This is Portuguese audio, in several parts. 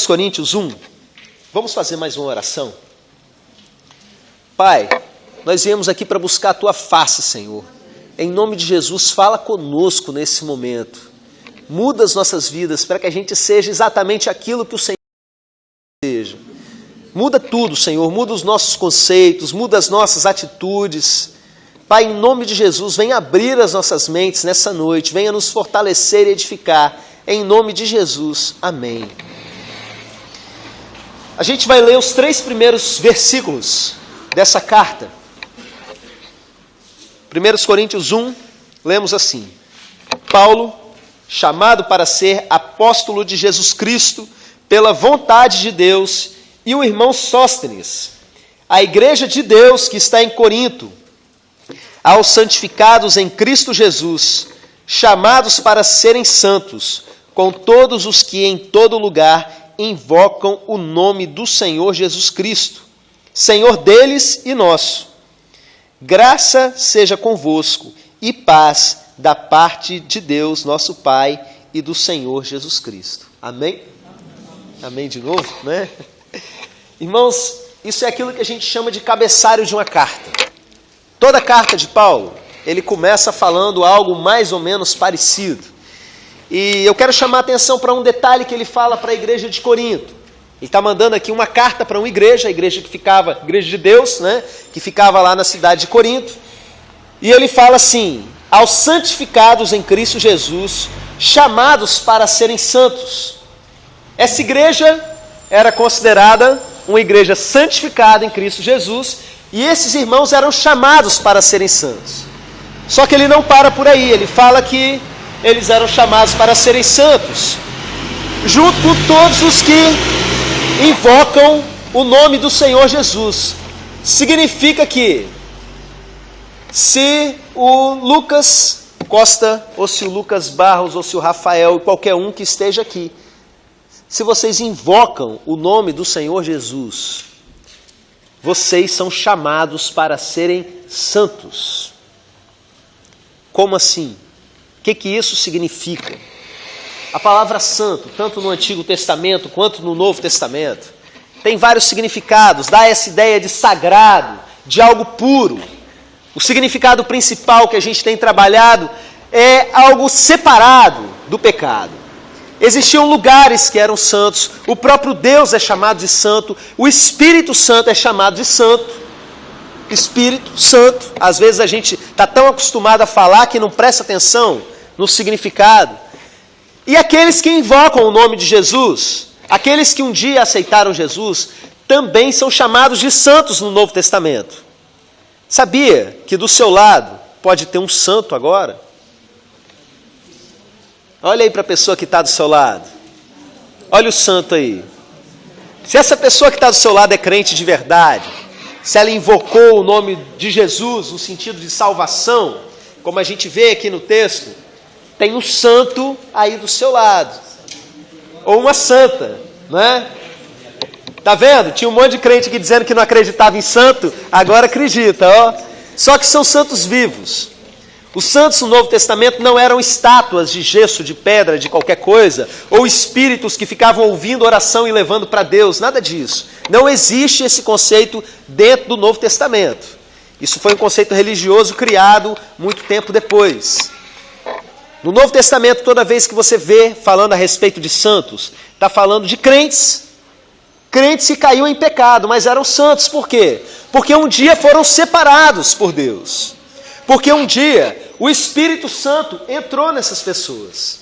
Coríntios 1, vamos fazer mais uma oração? Pai, nós viemos aqui para buscar a Tua face, Senhor. Em nome de Jesus, fala conosco nesse momento. Muda as nossas vidas para que a gente seja exatamente aquilo que o Senhor seja. Muda tudo, Senhor. Muda os nossos conceitos, muda as nossas atitudes. Pai, em nome de Jesus, venha abrir as nossas mentes nessa noite. Venha nos fortalecer e edificar. Em nome de Jesus. Amém. A gente vai ler os 3 primeiros versículos dessa carta. 1 Coríntios 1, lemos assim: Paulo, chamado para ser apóstolo de Jesus Cristo, pela vontade de Deus, e o irmão Sóstenes, a igreja de Deus que está em Corinto, aos santificados em Cristo Jesus, chamados para serem santos, com todos os que em todo lugar invocam o nome do Senhor Jesus Cristo, Senhor deles e nosso. Graça seja convosco e paz da parte de Deus, nosso Pai, e do Senhor Jesus Cristo. Amém? Amém de novo, né? Irmãos, isso é aquilo que a gente chama de cabeçalho de uma carta. Toda carta de Paulo, ele começa falando algo mais ou menos parecido. E eu quero chamar a atenção para um detalhe que ele fala para a igreja de Corinto. Ele está mandando aqui uma carta para uma igreja, a igreja que ficava, igreja de Deus, né? Que ficava lá na cidade de Corinto. E ele fala assim: aos santificados em Cristo Jesus, chamados para serem santos. Essa igreja era considerada uma igreja santificada em Cristo Jesus, e esses irmãos eram chamados para serem santos. Só que ele não para por aí, ele fala que eles eram chamados para serem santos, junto com todos os que invocam o nome do Senhor Jesus. Significa que se o Lucas Costa, ou se o Lucas Barros, ou se o Rafael, qualquer um que esteja aqui, se vocês invocam o nome do Senhor Jesus, vocês são chamados para serem santos. Como assim? O que isso significa? A palavra santo, tanto no Antigo Testamento quanto no Novo Testamento, tem vários significados, dá essa ideia de sagrado, de algo puro. O significado principal que a gente tem trabalhado é algo separado do pecado. Existiam lugares que eram santos, o próprio Deus é chamado de santo, o Espírito Santo é chamado de santo. Espírito Santo, às vezes a gente está tão acostumado a falar que não presta atenção no significado. E aqueles que invocam o nome de Jesus, aqueles que um dia aceitaram Jesus, também são chamados de santos no Novo Testamento. Sabia que do seu lado pode ter um santo agora? Olha aí para a pessoa que está do seu lado. Olha o santo aí. Se essa pessoa que está do seu lado é crente de verdade, se ela invocou o nome de Jesus no sentido de salvação, como a gente vê aqui no texto, tem um santo aí do seu lado. Ou uma santa, né? Tá vendo? Tinha um monte de crente aqui dizendo que não acreditava em santo, agora acredita, ó. Só que são santos vivos. Os santos no Novo Testamento não eram estátuas de gesso, de pedra, de qualquer coisa, ou espíritos que ficavam ouvindo oração e levando para Deus, nada disso. Não existe esse conceito dentro do Novo Testamento. Isso foi um conceito religioso criado muito tempo depois. No Novo Testamento, toda vez que você vê falando a respeito de santos, está falando de crentes que caíram em pecado, mas eram santos. Por quê? Porque um dia foram separados por Deus. Porque um dia o Espírito Santo entrou nessas pessoas.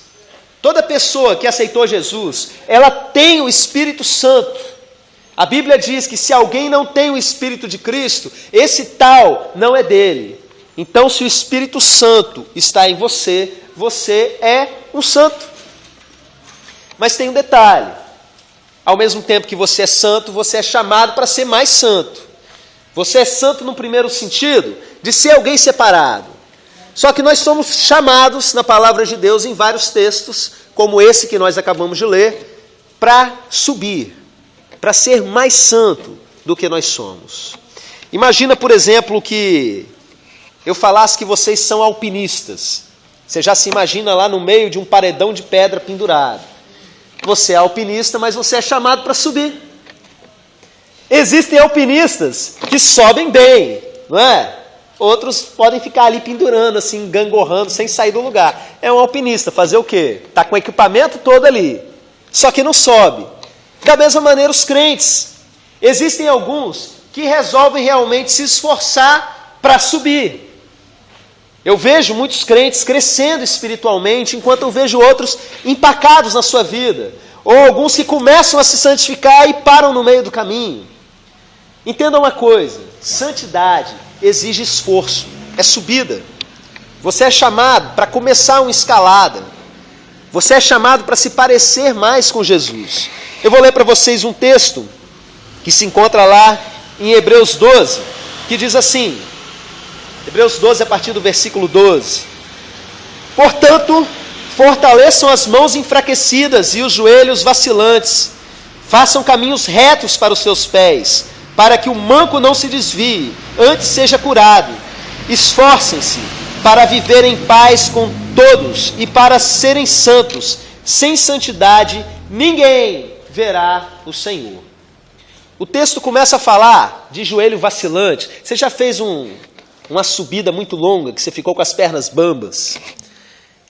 Toda pessoa que aceitou Jesus, ela tem o Espírito Santo. A Bíblia diz que se alguém não tem o Espírito de Cristo, esse tal não é dele. Então, se o Espírito Santo está em você, você é um santo. Mas tem um detalhe. Ao mesmo tempo que você é santo, você é chamado para ser mais santo. Você é santo no primeiro sentido, de ser alguém separado. Só que nós somos chamados na palavra de Deus em vários textos, como esse que nós acabamos de ler, para subir, para ser mais santo do que nós somos. Imagina, por exemplo, que eu falasse que vocês são alpinistas. Você já se imagina lá no meio de um paredão de pedra pendurado. Você é alpinista, mas você é chamado para subir. Existem alpinistas que sobem bem, não é? Outros podem ficar ali pendurando, assim, gangorrando, sem sair do lugar. É um alpinista, fazer o quê? Está com o equipamento todo ali, só que não sobe. Da mesma maneira os crentes. Existem alguns que resolvem realmente se esforçar para subir. Eu vejo muitos crentes crescendo espiritualmente, enquanto eu vejo outros empacados na sua vida. Ou alguns que começam a se santificar e param no meio do caminho. Entenda uma coisa, santidade exige esforço, é subida. Você é chamado para começar uma escalada. Você é chamado para se parecer mais com Jesus. Eu vou ler para vocês um texto que se encontra lá em Hebreus 12, que diz assim, Hebreus 12 a partir do versículo 12. Portanto, fortaleçam as mãos enfraquecidas e os joelhos vacilantes. Façam caminhos retos para os seus pés, para que o manco não se desvie, antes seja curado. Esforcem-se para viver em paz com todos e para serem santos. Sem santidade, ninguém verá o Senhor. O texto começa a falar de joelho vacilante. Você já fez uma subida muito longa, que você ficou com as pernas bambas?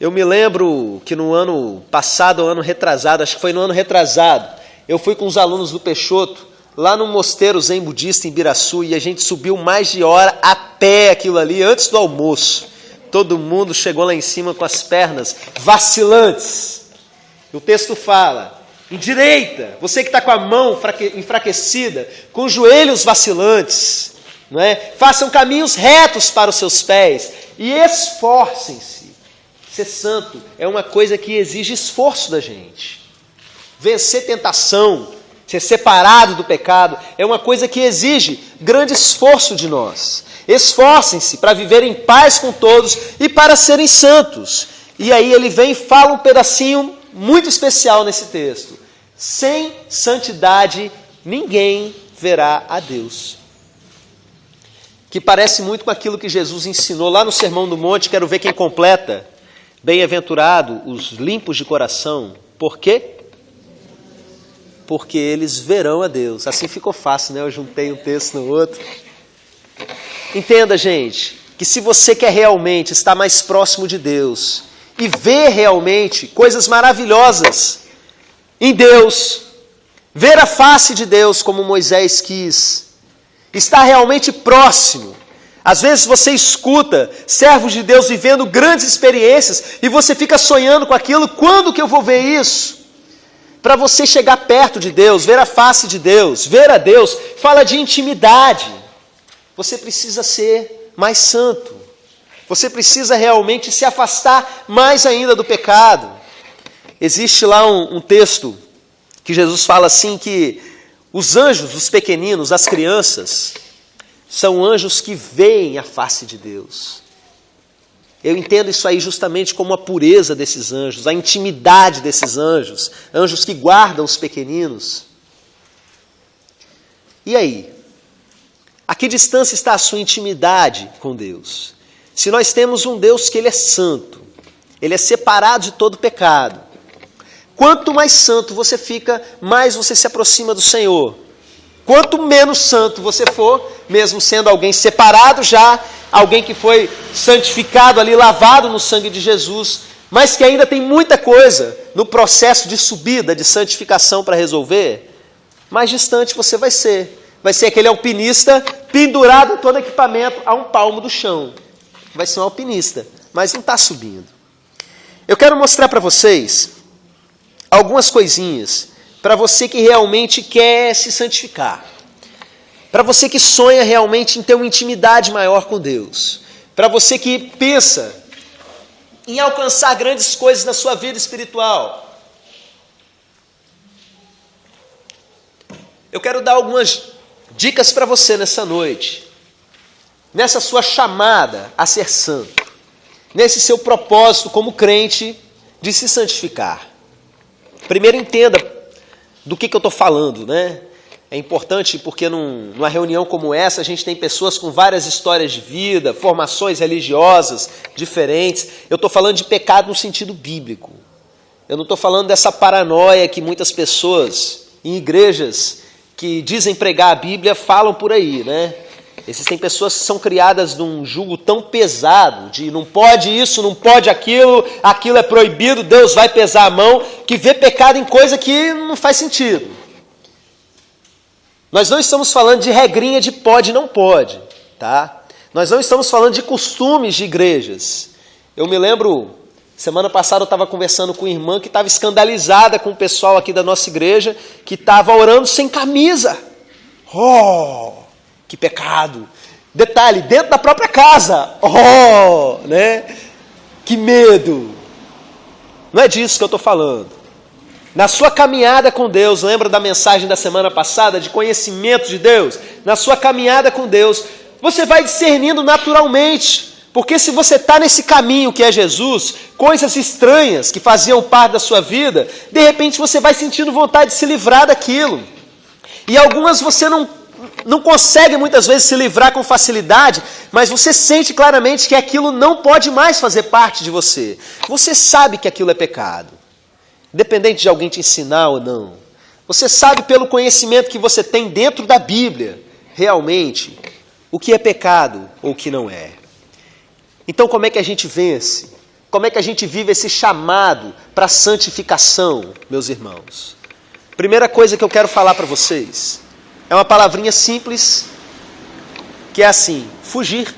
Eu me lembro que no ano passado, ou ano retrasado, acho que foi no ano retrasado, eu fui com os alunos do Peixoto, lá no mosteiro zen budista em Ibiraçu, e a gente subiu mais de hora a pé aquilo ali, antes do almoço. Todo mundo chegou lá em cima com as pernas vacilantes. O texto fala, endireita, você que está com a mão enfraquecida, com os joelhos vacilantes, não é? Façam caminhos retos para os seus pés e esforcem-se. Ser santo é uma coisa que exige esforço da gente. Vencer tentação, ser separado do pecado, é uma coisa que exige grande esforço de nós. Esforcem-se para viver em paz com todos e para serem santos. E aí ele vem e fala um pedacinho muito especial nesse texto. Sem santidade, ninguém verá a Deus. Que parece muito com aquilo que Jesus ensinou lá no Sermão do Monte. Quero ver quem completa. Bem-aventurado os limpos de coração. Por quê? Porque eles verão a Deus. Assim ficou fácil, né? Eu juntei um texto no outro. Entenda, gente, que se você quer realmente estar mais próximo de Deus e ver realmente coisas maravilhosas em Deus, ver a face de Deus como Moisés quis, estar realmente próximo. Às vezes você escuta servos de Deus vivendo grandes experiências e você fica sonhando com aquilo. Quando que eu vou ver isso? Para você chegar perto de Deus, ver a face de Deus, ver a Deus, fala de intimidade. Você precisa ser mais santo. Você precisa realmente se afastar mais ainda do pecado. Existe lá um texto que Jesus fala assim que os anjos, os pequeninos, as crianças, são anjos que veem a face de Deus. Eu entendo isso aí justamente como a pureza desses anjos, a intimidade desses anjos, anjos que guardam os pequeninos. E aí? A que distância está a sua intimidade com Deus? Se nós temos um Deus que Ele é santo, Ele é separado de todo pecado, quanto mais santo você fica, mais você se aproxima do Senhor. Quanto menos santo você for, mesmo sendo alguém separado já, alguém que foi santificado ali, lavado no sangue de Jesus, mas que ainda tem muita coisa no processo de subida, de santificação para resolver, mais distante você vai ser. Vai ser aquele alpinista pendurado em todo equipamento a um palmo do chão. Vai ser um alpinista, mas não está subindo. Eu quero mostrar para vocês algumas coisinhas para você que realmente quer se santificar. Para você que sonha realmente em ter uma intimidade maior com Deus. Para você que pensa em alcançar grandes coisas na sua vida espiritual. Eu quero dar algumas dicas para você nessa noite. Nessa sua chamada a ser santo. Nesse seu propósito como crente de se santificar. Primeiro entenda do que eu estou falando, né? É importante porque numa reunião como essa a gente tem pessoas com várias histórias de vida, formações religiosas diferentes. Eu estou falando de pecado no sentido bíblico. Eu não estou falando dessa paranoia que muitas pessoas em igrejas que dizem pregar a Bíblia falam por aí, né? Existem pessoas que são criadas num jugo tão pesado, de não pode isso, não pode aquilo, aquilo é proibido, Deus vai pesar a mão, que vê pecado em coisa que não faz sentido. Nós não estamos falando de regrinha de pode e não pode, tá? Nós não estamos falando de costumes de igrejas. Eu me lembro, semana passada eu estava conversando com uma irmã que estava escandalizada com o pessoal aqui da nossa igreja, que estava orando sem camisa. Oh! Que pecado! Detalhe, dentro da própria casa. Oh, né? Que medo! Não é disso que eu estou falando. Na sua caminhada com Deus, lembra da mensagem da semana passada, de conhecimento de Deus? Na sua caminhada com Deus, você vai discernindo naturalmente. Porque se você está nesse caminho que é Jesus, coisas estranhas que faziam parte da sua vida, de repente você vai sentindo vontade de se livrar daquilo. E algumas você não consegue muitas vezes se livrar com facilidade, mas você sente claramente que aquilo não pode mais fazer parte de você. Você sabe que aquilo é pecado, independente de alguém te ensinar ou não. Você sabe pelo conhecimento que você tem dentro da Bíblia, realmente, o que é pecado ou o que não é. Então como é que a gente vence? Como é que a gente vive esse chamado para a santificação, meus irmãos? Primeira coisa que eu quero falar para vocês é uma palavrinha simples, que é assim, fugir.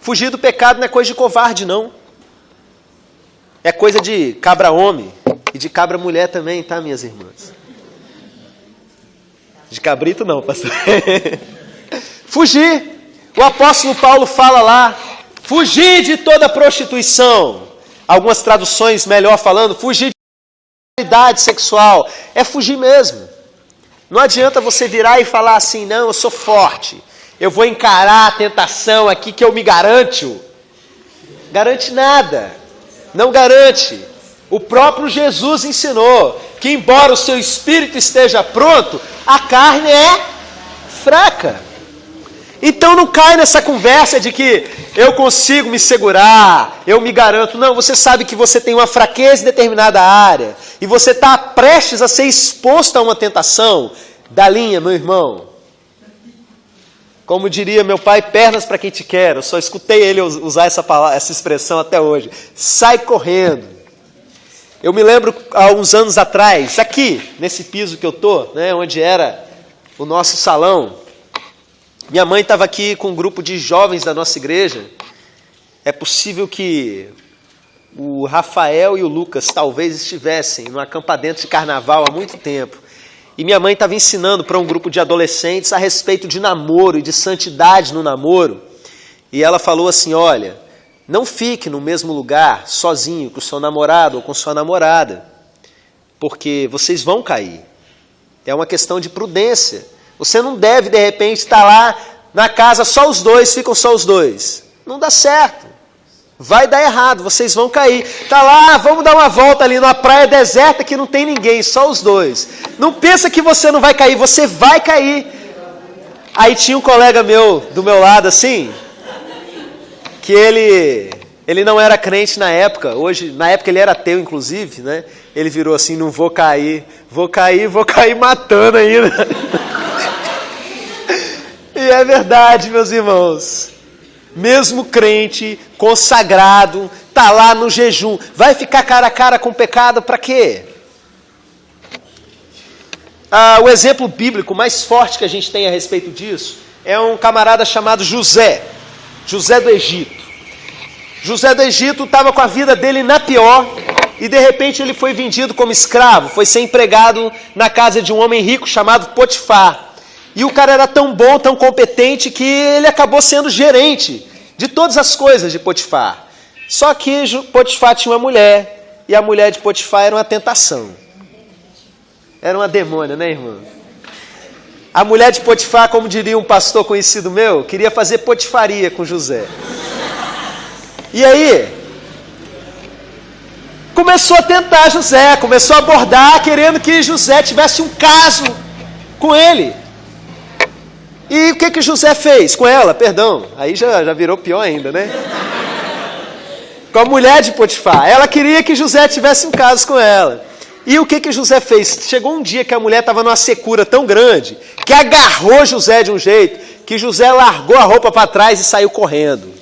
Fugir do pecado não é coisa de covarde, não. É coisa de cabra homem e de cabra mulher também, tá, minhas irmãs? De cabrito não, pastor. Fugir. O apóstolo Paulo fala lá, fugir de toda prostituição. Algumas traduções melhor falando, fugir de imoralidade sexual. É fugir mesmo. Não adianta você virar e falar assim, não, eu sou forte, eu vou encarar a tentação aqui que eu me garanto. Garante nada, não garante. O próprio Jesus ensinou que embora o seu espírito esteja pronto, a carne é fraca. Então não cai nessa conversa de que eu consigo me segurar, eu me garanto. Não, você sabe que você tem uma fraqueza em determinada área e você está prestes a ser exposto a uma tentação. Da linha, meu irmão. Como diria meu pai, pernas para quem te quer. Eu só escutei ele usar essa expressão até hoje. Sai correndo. Eu me lembro há uns anos atrás, aqui, nesse piso que eu estou, né, onde era o nosso salão, minha mãe estava aqui com um grupo de jovens da nossa igreja. É possível que o Rafael e o Lucas talvez estivessem num acampamento de carnaval há muito tempo. E minha mãe estava ensinando para um grupo de adolescentes a respeito de namoro e de santidade no namoro. E ela falou assim, olha, não fique no mesmo lugar sozinho com o seu namorado ou com sua namorada, porque vocês vão cair. É uma questão de prudência. Você não deve, de repente, estar lá na casa só os dois, ficam só os dois. Não dá certo. Vai dar errado, vocês vão cair. Está lá, vamos dar uma volta ali numa praia deserta que não tem ninguém, só os dois. Não pensa que você não vai cair, você vai cair. Aí tinha um colega meu, do meu lado assim, que ele não era crente na época, na época ele era ateu inclusive, né? Ele virou assim, não vou cair matando ainda. E é verdade, meus irmãos. Mesmo crente, consagrado, está lá no jejum, vai ficar cara a cara com o pecado para quê? O exemplo bíblico mais forte que a gente tem a respeito disso é um camarada chamado José do Egito. José do Egito estava com a vida dele na pior e de repente ele foi vendido como escravo, foi ser empregado na casa de um homem rico chamado Potifar. E o cara era tão bom, tão competente, que ele acabou sendo gerente de todas as coisas de Potifar. Só que Potifar tinha uma mulher, e a mulher de Potifar era uma tentação. Era uma demônia, né, irmão? A mulher de Potifar, como diria um pastor conhecido meu, queria fazer potifaria com José. E aí, começou a tentar José, começou a abordar, querendo que José tivesse um caso com ele. E o que José fez com ela? Perdão, aí já virou pior ainda, né? com a mulher de Potifar. Ela queria que José tivesse um caso com ela. E o que José fez? Chegou um dia que a mulher estava numa secura tão grande que agarrou José de um jeito que José largou a roupa para trás e saiu correndo.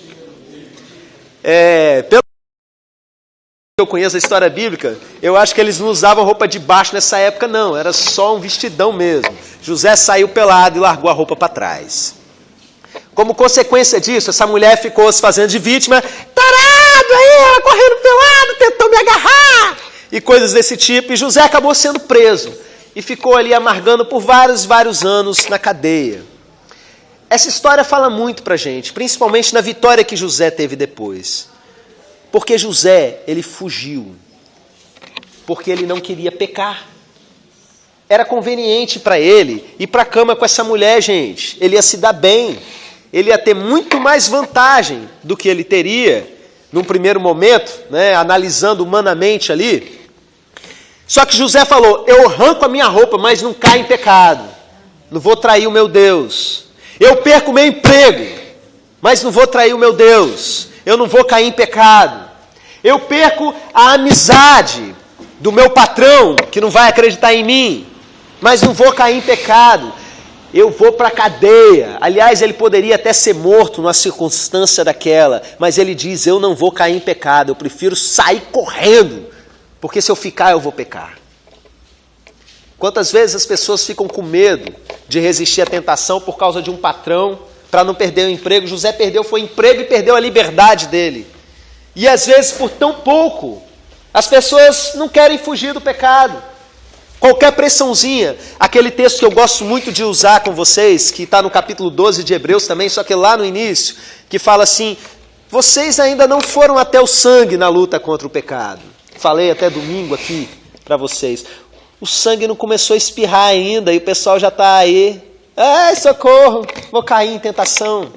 Pelo que eu conheço a história bíblica, eu acho que eles não usavam roupa de baixo nessa época, não. Era só um vestidão mesmo. José saiu pelado e largou a roupa para trás. Como consequência disso, essa mulher ficou se fazendo de vítima. Tarado aí, ela correndo pelado, tentou me agarrar. E coisas desse tipo. E José acabou sendo preso. E ficou ali amargando por vários anos na cadeia. Essa história fala muito pra gente, principalmente na vitória que José teve depois. Porque José, ele fugiu. Porque ele não queria pecar. Era conveniente para ele ir para a cama com essa mulher, gente. Ele ia se dar bem. Ele ia ter muito mais vantagem do que ele teria num primeiro momento, né, analisando humanamente ali. Só que José falou, eu arranco a minha roupa, mas não caio em pecado. Não vou trair o meu Deus. Eu perco o meu emprego, mas não vou trair o meu Deus. Eu não vou cair em pecado. Eu perco a amizade do meu patrão, que não vai acreditar em mim, mas não vou cair em pecado. Eu vou para a cadeia. Aliás, ele poderia até ser morto numa circunstância daquela, mas ele diz, eu não vou cair em pecado, eu prefiro sair correndo, porque se eu ficar, eu vou pecar. Quantas vezes as pessoas ficam com medo de resistir à tentação por causa de um patrão, para não perder o emprego? José foi emprego e perdeu a liberdade dele. E às vezes, por tão pouco, as pessoas não querem fugir do pecado. Qualquer pressãozinha, aquele texto que eu gosto muito de usar com vocês, que está no capítulo 12 de Hebreus também, só que lá no início, que fala assim, vocês ainda não foram até o sangue na luta contra o pecado. Falei até domingo aqui para vocês. O sangue não começou a espirrar ainda e o pessoal já está aí. Ai, socorro, vou cair em tentação.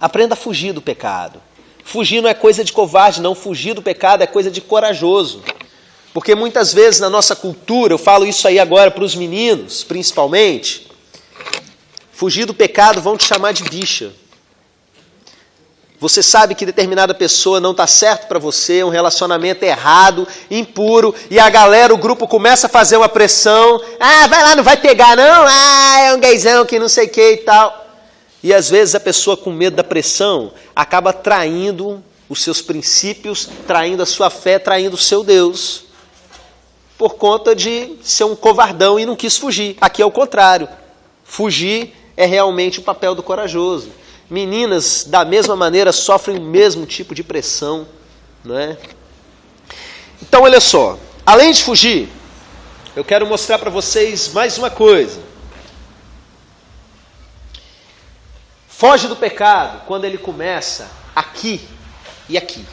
Aprenda a fugir do pecado. Fugir não é coisa de covarde, não. Fugir do pecado é coisa de corajoso. Porque muitas vezes na nossa cultura, eu falo isso aí agora para os meninos, principalmente, fugir do pecado vão te chamar de bicha. Você sabe que determinada pessoa não está certo para você, um relacionamento errado, impuro, e a galera, o grupo começa a fazer uma pressão. Ah, vai lá, não vai pegar não? Ah, é um gaysão que não sei o que e tal. E às vezes a pessoa com medo da pressão acaba traindo os seus princípios, traindo a sua fé, traindo o seu Deus. Por conta de ser um covardão e não quis fugir. Aqui é o contrário. Fugir é realmente o papel do corajoso. Meninas, da mesma maneira, sofrem o mesmo tipo de pressão, não é? Então, olha só. Além de fugir, eu quero mostrar para vocês mais uma coisa. Foge do pecado quando ele começa aqui e aqui.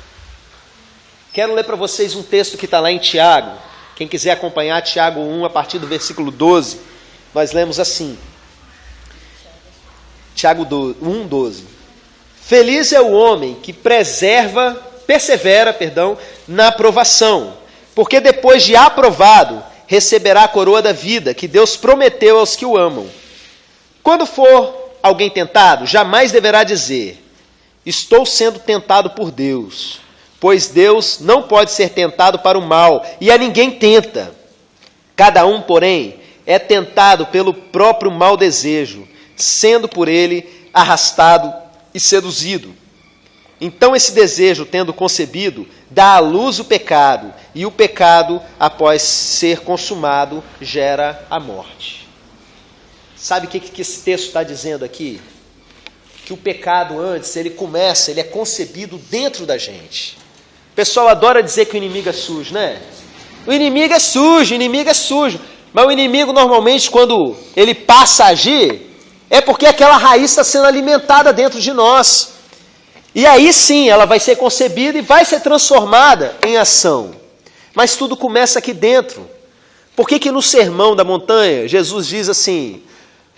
Quero ler para vocês um texto que está lá em Tiago. Quem quiser acompanhar, Tiago 1, a partir do versículo 12, nós lemos assim. Tiago 1, 12. Feliz é o homem que persevera na aprovação, porque depois de aprovado, receberá a coroa da vida que Deus prometeu aos que o amam. Quando for alguém tentado, jamais deverá dizer, estou sendo tentado por Deus. Pois Deus não pode ser tentado para o mal, e a ninguém tenta. Cada um, porém, é tentado pelo próprio mau desejo, sendo por ele arrastado e seduzido. Então esse desejo, tendo concebido, dá à luz o pecado, e o pecado, após ser consumado, gera a morte. Sabe o que esse texto está dizendo aqui? Que o pecado antes, ele é concebido dentro da gente. O pessoal adora dizer que o inimigo é sujo, né? O inimigo é sujo. Mas o inimigo, normalmente, quando ele passa a agir, é porque aquela raiz está sendo alimentada dentro de nós. E aí sim, ela vai ser concebida e vai ser transformada em ação. Mas tudo começa aqui dentro. Por que no Sermão da Montanha, Jesus diz assim,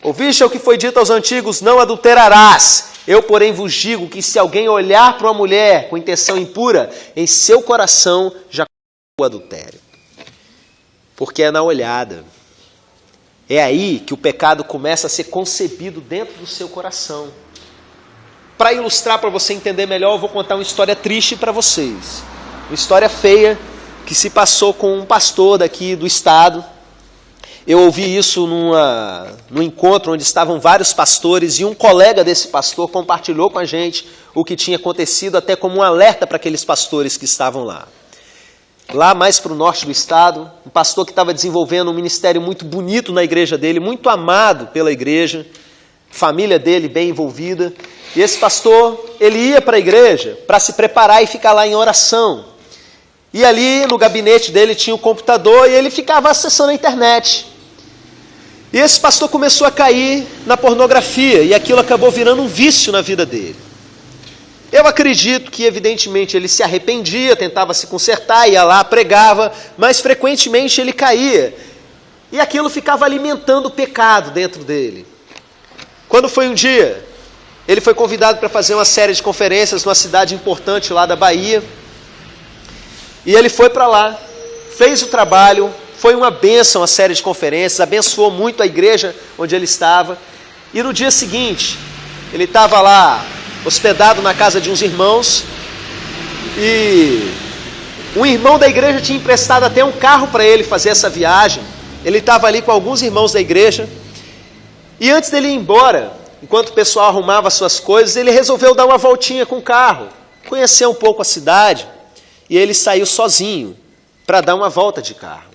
ouviste o que foi dito aos antigos, não adulterarás. Eu, porém, vos digo que se alguém olhar para uma mulher com intenção impura, em seu coração já cometeu o adultério. Porque é na olhada. É aí que o pecado começa a ser concebido dentro do seu coração. para ilustrar, para você entender melhor, eu vou contar uma história triste para vocês. Uma história feia que se passou com um pastor daqui do estado. Eu ouvi isso num encontro onde estavam vários pastores e um colega desse pastor compartilhou com a gente o que tinha acontecido, até como um alerta para aqueles pastores que estavam lá. Lá mais para o norte do estado, um pastor que estava desenvolvendo um ministério muito bonito na igreja dele, muito amado pela igreja, família dele bem envolvida. E esse pastor, ele ia para a igreja para se preparar e ficar lá em oração. E ali no gabinete dele tinha um computador e ele ficava acessando a internet. E esse pastor começou a cair na pornografia e aquilo acabou virando um vício na vida dele. Eu acredito que, evidentemente, ele se arrependia, tentava se consertar, ia lá, pregava, mas frequentemente ele caía. E aquilo ficava alimentando o pecado dentro dele. Quando foi um dia, ele foi convidado para fazer uma série de conferências numa cidade importante lá da Bahia. E ele foi para lá, fez o trabalho, foi uma bênção a série de conferências, abençoou muito a igreja onde ele estava. E no dia seguinte, ele estava lá hospedado na casa de uns irmãos, e um irmão da igreja tinha emprestado até um carro para ele fazer essa viagem. Ele estava ali com alguns irmãos da igreja, e antes dele ir embora, enquanto o pessoal arrumava suas coisas, ele resolveu dar uma voltinha com o carro, conhecer um pouco a cidade, e ele saiu sozinho para dar uma volta de carro.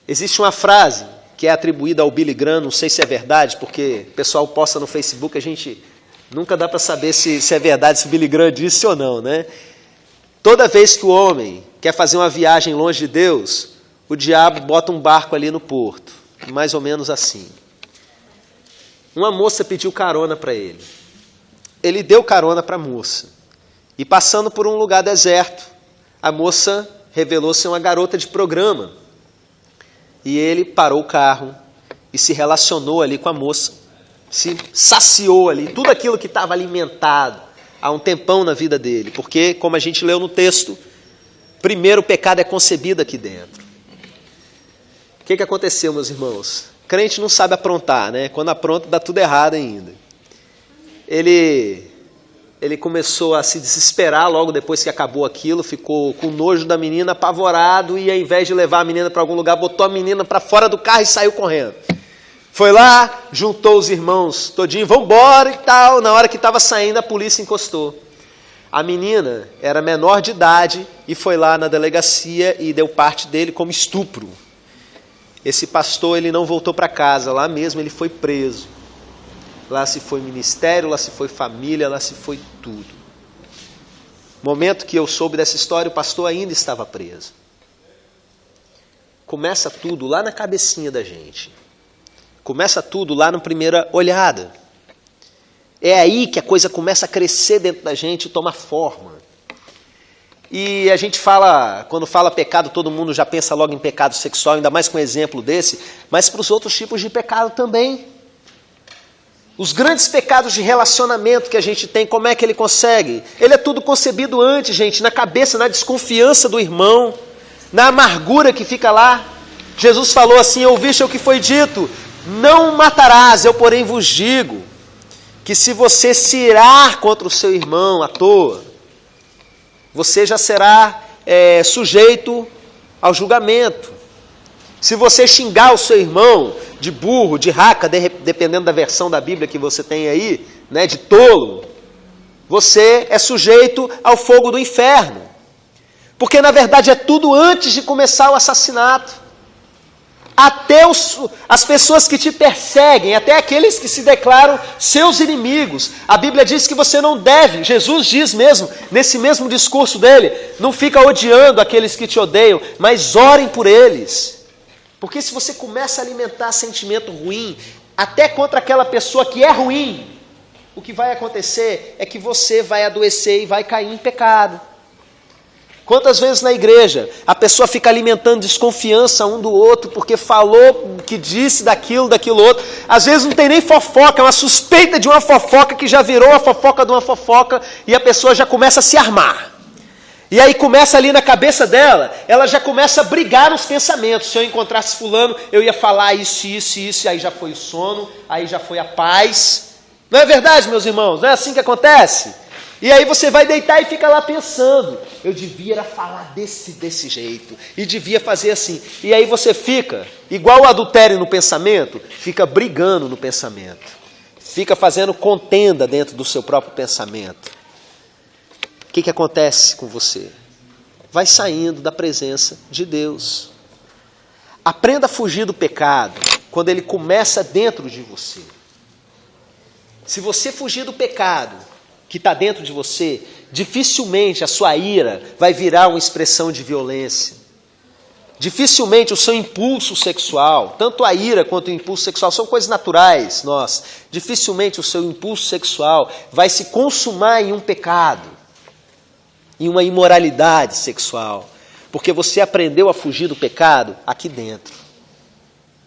Existe uma frase que é atribuída ao Billy Graham, não sei se é verdade, porque o pessoal posta no Facebook, a gente nunca dá para saber se é verdade, se o Billy Graham disse ou não, né? Toda vez que o homem quer fazer uma viagem longe de Deus, o diabo bota um barco ali no porto, mais ou menos assim. Uma moça pediu carona para ele. Ele deu carona para a moça. E passando por um lugar deserto, a moça revelou ser uma garota de programa. E ele parou o carro e se relacionou ali com a moça. Se saciou ali, tudo aquilo que estava alimentado há um tempão na vida dele. Porque, como a gente leu no texto, primeiro o pecado é concebido aqui dentro. O que aconteceu, meus irmãos? Crente não sabe aprontar, né? Quando apronta, dá tudo errado ainda. Ele começou a se desesperar logo depois que acabou aquilo, ficou com nojo da menina, apavorado, e ao invés de levar a menina para algum lugar, botou a menina para fora do carro e saiu correndo. Foi lá, juntou os irmãos todinho, vão embora e tal. Na hora que estava saindo, a polícia encostou. A menina era menor de idade e foi lá na delegacia e deu parte dele como estupro. Esse pastor, ele não voltou para casa, lá mesmo ele foi preso. Lá se foi ministério, lá se foi família, lá se foi tudo. No momento que eu soube dessa história, o pastor ainda estava preso. Começa tudo lá na cabecinha da gente. Começa tudo lá na primeira olhada. É aí que a coisa começa a crescer dentro da gente e tomar forma. E a gente fala, quando fala pecado, todo mundo já pensa logo em pecado sexual, ainda mais com um exemplo desse, mas para os outros tipos de pecado também. Os grandes pecados de relacionamento que a gente tem, como é que ele consegue? Ele é tudo concebido antes, gente, na cabeça, na desconfiança do irmão, na amargura que fica lá. Jesus falou assim, ouviste o que foi dito, não matarás, eu porém vos digo, que se você se irar contra o seu irmão à toa, você já será sujeito ao julgamento. Se você xingar o seu irmão de burro, de raca, dependendo da versão da Bíblia que você tem aí, né, de tolo, você é sujeito ao fogo do inferno. Porque na verdade é tudo antes de começar o assassinato. Até as pessoas que te perseguem, até aqueles que se declaram seus inimigos. A Bíblia diz que você não deve, Jesus diz mesmo, nesse mesmo discurso dele, não fica odiando aqueles que te odeiam, mas orem por eles. Porque se você começa a alimentar sentimento ruim, até contra aquela pessoa que é ruim, o que vai acontecer é que você vai adoecer e vai cair em pecado. Quantas vezes na igreja a pessoa fica alimentando desconfiança um do outro, porque falou, que disse daquilo outro. Às vezes não tem nem fofoca, é uma suspeita de uma fofoca que já virou a fofoca de uma fofoca e a pessoa já começa a se armar. E aí começa ali na cabeça dela, ela já começa a brigar nos pensamentos. Se eu encontrasse fulano, eu ia falar isso, e aí já foi o sono, aí já foi a paz. Não é verdade, meus irmãos? Não é assim que acontece? E aí você vai deitar e fica lá pensando, eu devia falar desse jeito, e devia fazer assim. E aí você fica, igual o adultério no pensamento, fica brigando no pensamento. Fica fazendo contenda dentro do seu próprio pensamento. O que acontece com você? Vai saindo da presença de Deus. Aprenda a fugir do pecado quando ele começa dentro de você. Se você fugir do pecado que está dentro de você, dificilmente a sua ira vai virar uma expressão de violência. Dificilmente o seu impulso sexual, tanto a ira quanto o impulso sexual, são coisas naturais, dificilmente o seu impulso sexual vai se consumar em um pecado, em uma imoralidade sexual, porque você aprendeu a fugir do pecado aqui dentro.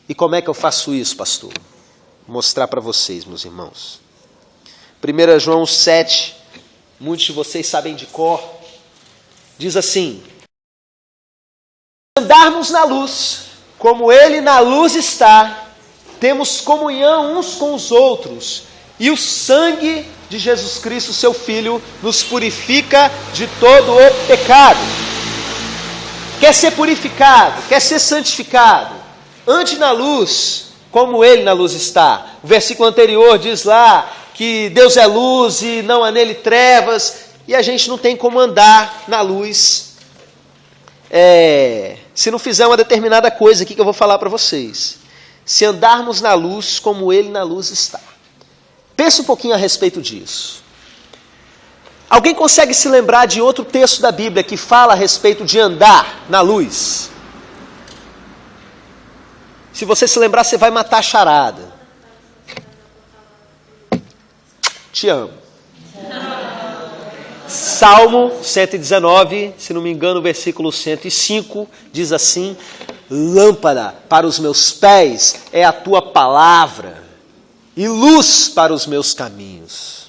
E como é que eu faço isso, pastor? Vou mostrar para vocês, meus irmãos. 1 João 7, muitos de vocês sabem de cor, diz assim: andarmos na luz, como Ele na luz está, temos comunhão uns com os outros, e o sangue de Jesus Cristo, seu Filho, nos purifica de todo o pecado. Quer ser purificado, quer ser santificado, ande na luz, como Ele na luz está. O versículo anterior diz lá que Deus é luz e não há nele trevas, e a gente não tem como andar na luz se não fizer uma determinada coisa aqui que eu vou falar para vocês. Se andarmos na luz como Ele na luz está. Pense um pouquinho a respeito disso. Alguém consegue se lembrar de outro texto da Bíblia que fala a respeito de andar na luz? Se você se lembrar, você vai matar a charada. Te amo. Salmo 119, se não me engano, versículo 105, diz assim: lâmpada para os meus pés é a tua palavra, e luz para os meus caminhos.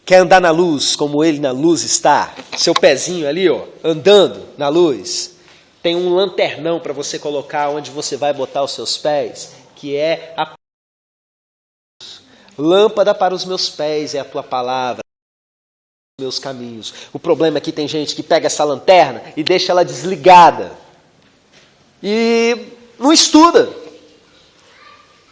Quer andar na luz como Ele na luz está? Seu pezinho ali, andando na luz. Tem um lanternão para você colocar onde você vai botar os seus pés, que é a lâmpada para os meus pés é a tua palavra, meus caminhos. O problema é que tem gente que pega essa lanterna e deixa ela desligada. E não estuda.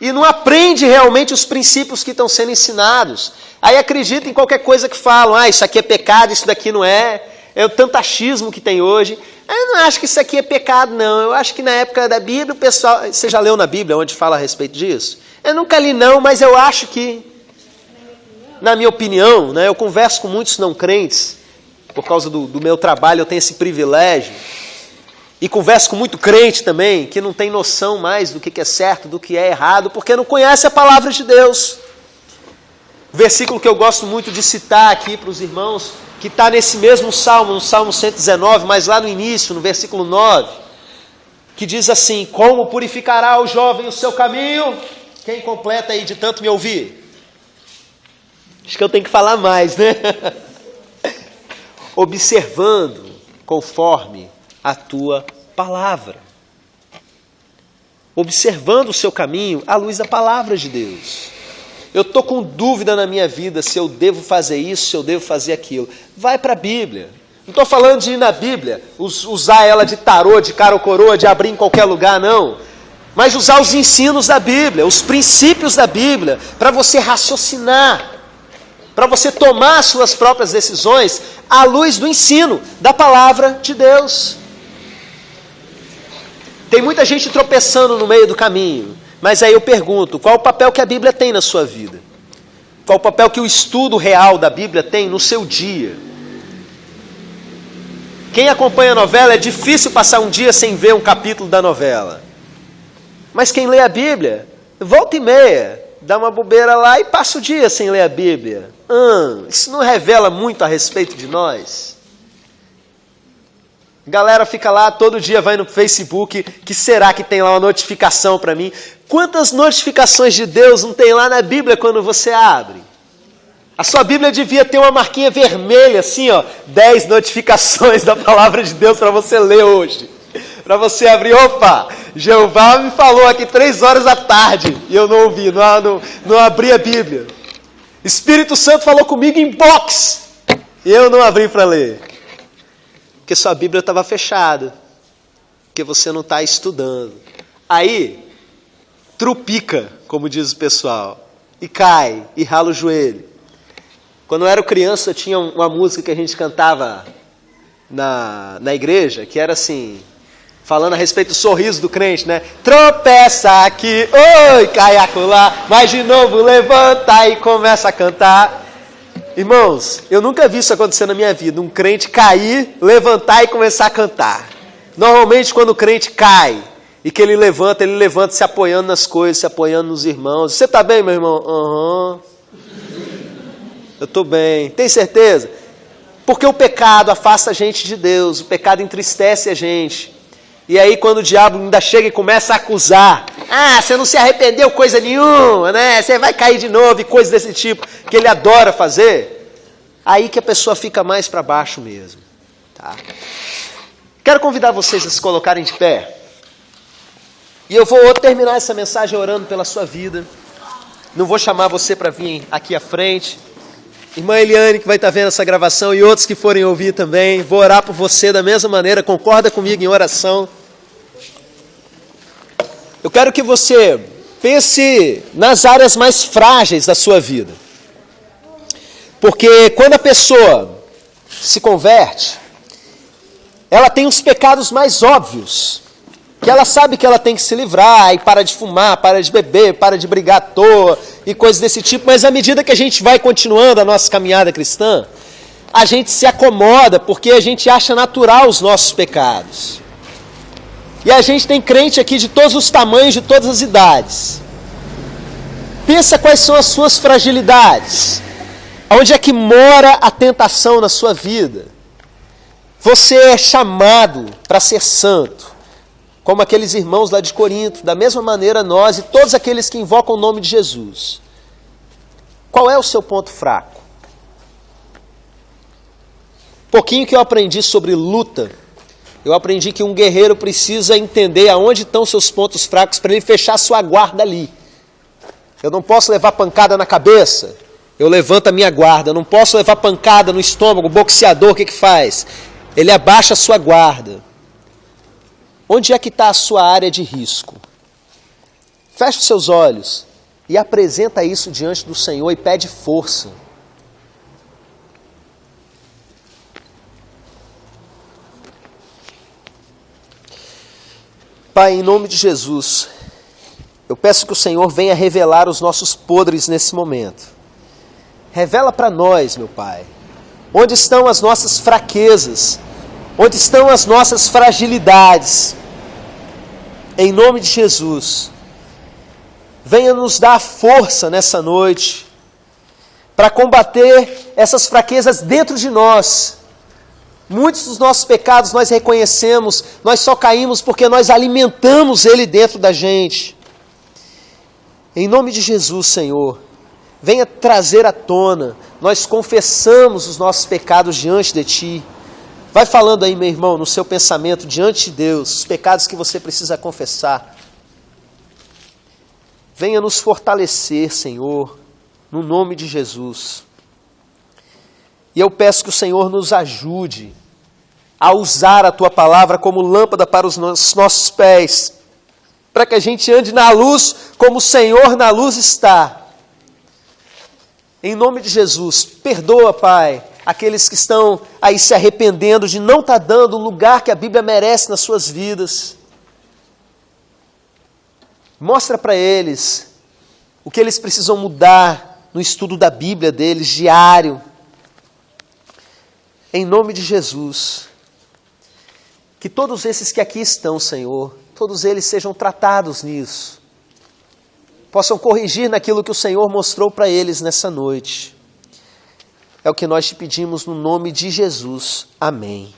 E não aprende realmente os princípios que estão sendo ensinados. Aí acredita em qualquer coisa que falam. Isso aqui é pecado, isso daqui não é. É o tanto achismo que tem hoje. Eu não acho que isso aqui é pecado, não. Eu acho que na época da Bíblia, o pessoal... Você já leu na Bíblia onde fala a respeito disso? Eu nunca li não, mas eu acho que, na minha opinião, né, eu converso com muitos não crentes, por causa do meu trabalho eu tenho esse privilégio, e converso com muito crente também, que não tem noção mais do que é certo, do que é errado, porque não conhece a palavra de Deus. O versículo que eu gosto muito de citar aqui para os irmãos, que está nesse mesmo salmo, no Salmo 119, mas lá no início, no versículo 9, que diz assim: como purificará o jovem o seu caminho? Quem completa aí de tanto me ouvir? Acho que eu tenho que falar mais, né? Observando conforme a tua palavra. Observando o seu caminho à luz da palavra de Deus. Eu estou com dúvida na minha vida se eu devo fazer isso, se eu devo fazer aquilo. Vai para a Bíblia. Não estou falando de ir na Bíblia, usar ela de tarô, de cara ou coroa, de abrir em qualquer lugar, não. Mas usar os ensinos da Bíblia, os princípios da Bíblia, para você raciocinar, para você tomar as suas próprias decisões à luz do ensino, da palavra de Deus. Tem muita gente tropeçando no meio do caminho, mas aí eu pergunto, qual o papel que a Bíblia tem na sua vida? Qual o papel que o estudo real da Bíblia tem no seu dia? Quem acompanha a novela, é difícil passar um dia sem ver um capítulo da novela. Mas quem lê a Bíblia, volta e meia, dá uma bobeira lá e passa o dia sem ler a Bíblia. Isso não revela muito a respeito de nós? Galera fica lá, todo dia vai no Facebook, que será que tem lá uma notificação para mim? Quantas notificações de Deus não tem lá na Bíblia quando você abre? A sua Bíblia devia ter uma marquinha vermelha assim, 10 notificações da palavra de Deus para você ler hoje. Para você abrir, opa, Jeová me falou aqui 3 horas da tarde e eu não ouvi, não abri a Bíblia. Espírito Santo falou comigo em box e eu não abri para ler. Porque sua Bíblia estava fechada, porque você não está estudando. Aí, trupica, como diz o pessoal, e cai, e rala o joelho. Quando eu era criança, tinha uma música que a gente cantava na igreja, que era assim, falando a respeito do sorriso do crente, né? Tropeça aqui, oi, cai acolá, mas de novo levanta e começa a cantar. Irmãos, eu nunca vi isso acontecer na minha vida, um crente cair, levantar e começar a cantar. Normalmente quando o crente cai e que ele levanta se apoiando nas coisas, se apoiando nos irmãos. Você está bem, meu irmão? Aham. Eu estou bem. Tem certeza? Porque o pecado afasta a gente de Deus, o pecado entristece a gente. E aí quando o diabo ainda chega e começa a acusar, você não se arrependeu coisa nenhuma, né? Você vai cair de novo e coisas desse tipo, que ele adora fazer, aí que a pessoa fica mais para baixo mesmo. Tá? Quero convidar vocês a se colocarem de pé. E eu vou terminar essa mensagem orando pela sua vida. Não vou chamar você para vir aqui à frente. Irmã Eliane, que vai estar vendo essa gravação, e outros que forem ouvir também, vou orar por você da mesma maneira, concorda comigo em oração. Eu quero que você pense nas áreas mais frágeis da sua vida. Porque quando a pessoa se converte, ela tem os pecados mais óbvios, que ela sabe que ela tem que se livrar, e para de fumar, para de beber, para de brigar à toa, e coisas desse tipo, mas à medida que a gente vai continuando a nossa caminhada cristã, a gente se acomoda, porque a gente acha natural os nossos pecados. E a gente tem crente aqui de todos os tamanhos, de todas as idades. Pensa quais são as suas fragilidades, onde é que mora a tentação na sua vida. Você é chamado para ser santo, como aqueles irmãos lá de Corinto, da mesma maneira nós e todos aqueles que invocam o nome de Jesus. Qual é o seu ponto fraco? Pouquinho que eu aprendi sobre luta, eu aprendi que um guerreiro precisa entender aonde estão seus pontos fracos para ele fechar sua guarda ali. Eu não posso levar pancada na cabeça, eu levanto a minha guarda. Eu não posso levar pancada no estômago, o boxeador, o que faz? Ele abaixa a sua guarda. Onde é que está a sua área de risco? Feche os seus olhos e apresenta isso diante do Senhor e pede força. Pai, em nome de Jesus, eu peço que o Senhor venha revelar os nossos podres nesse momento. Revela para nós, meu Pai, onde estão as nossas fraquezas, onde estão as nossas fragilidades. Em nome de Jesus, venha nos dar força nessa noite para combater essas fraquezas dentro de nós. Muitos dos nossos pecados nós reconhecemos, nós só caímos porque nós alimentamos ele dentro da gente. Em nome de Jesus, Senhor, venha trazer à tona, nós confessamos os nossos pecados diante de Ti. Vai falando aí, meu irmão, no seu pensamento, diante de Deus, os pecados que você precisa confessar. Venha nos fortalecer, Senhor, no nome de Jesus. E eu peço que o Senhor nos ajude a usar a Tua palavra como lâmpada para os nossos pés, para que a gente ande na luz como o Senhor na luz está. Em nome de Jesus, perdoa, Pai, aqueles que estão aí se arrependendo de não estar dando o lugar que a Bíblia merece nas suas vidas. Mostra para eles o que eles precisam mudar no estudo da Bíblia deles, diário. Em nome de Jesus, que todos esses que aqui estão, Senhor, todos eles sejam tratados nisso, possam corrigir naquilo que o Senhor mostrou para eles nessa noite. É o que nós te pedimos no nome de Jesus. Amém.